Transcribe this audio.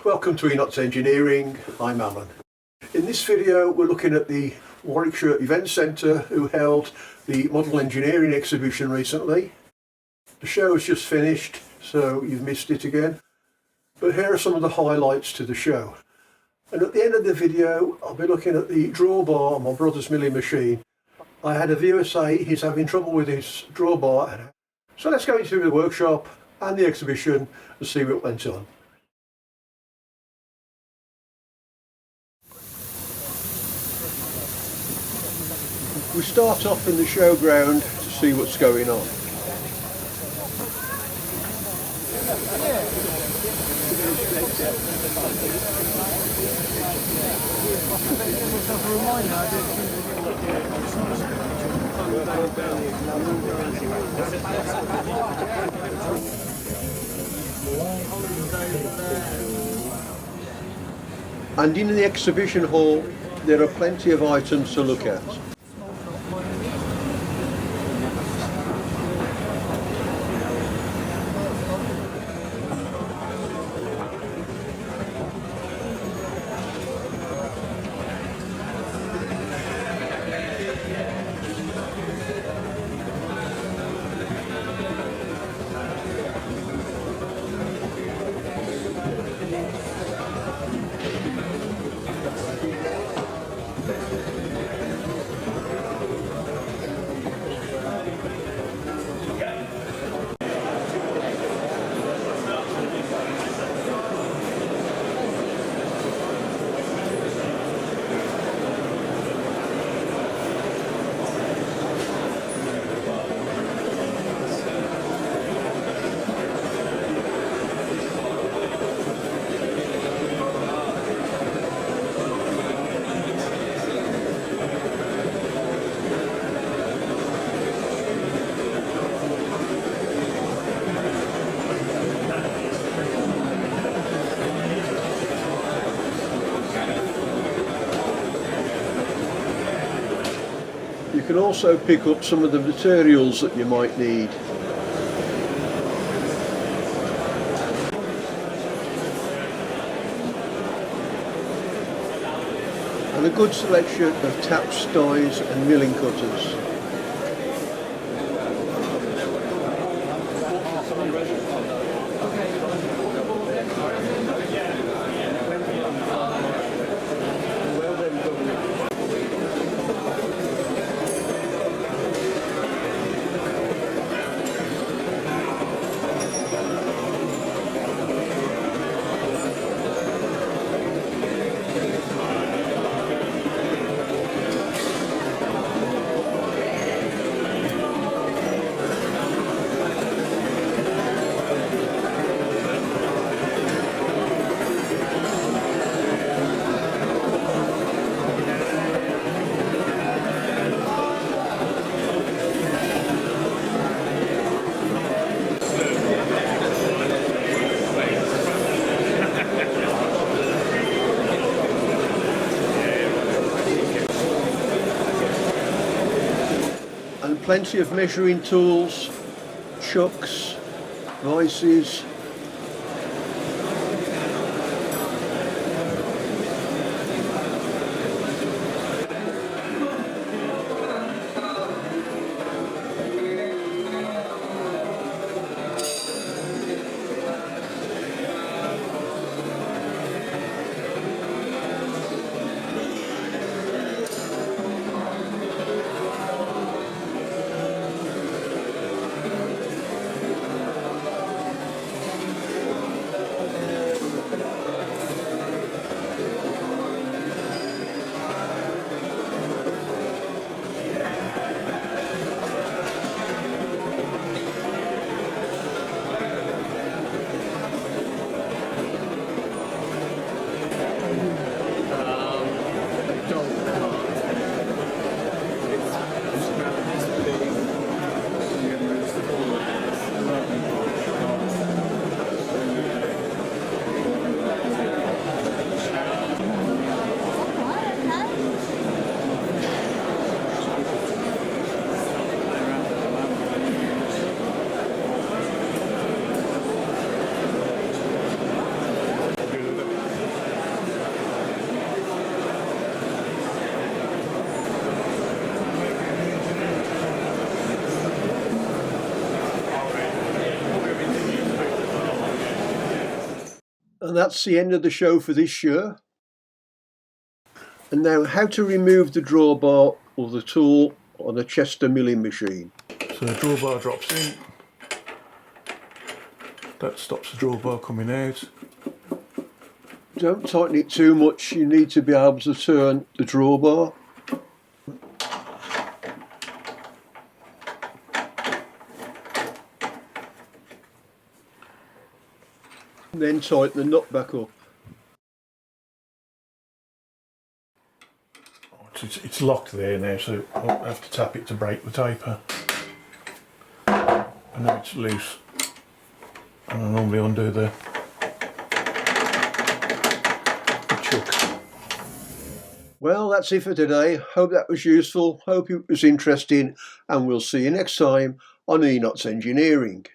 Welcome to Enots Engineering. I'm Alan. In this video we're looking at the Warwickshire Event Centre, who held the Model Engineering exhibition recently. The show has just finished, so you've missed it again. But here are some of the highlights to the show. And at the end of the video I'll be looking at the drawbar on my brother's milling machine. I had a viewer say he's having trouble with his drawbar. So let's go into the workshop and the exhibition and see what went on. We start off in the showground to see what's going on. And in the exhibition hall there are plenty of items to look at. You can also pick up some of the materials that you might need. And a good selection of taps, dies and milling cutters. And plenty of measuring tools, chucks, vices. And that's the end of the show for this year. And now how to remove the drawbar or the tool on a Chester milling machine. So the drawbar drops in. That stops the drawbar coming out. Don't tighten it too much, you need to be able to turn the drawbar. Then tighten the nut back up. It's locked there now, so I'll have to tap it to break the taper. And now it's loose. And I normally undo the chuck. Well, that's it for today. Hope that was useful, hope it was interesting, and we'll see you next time on Enots Engineering.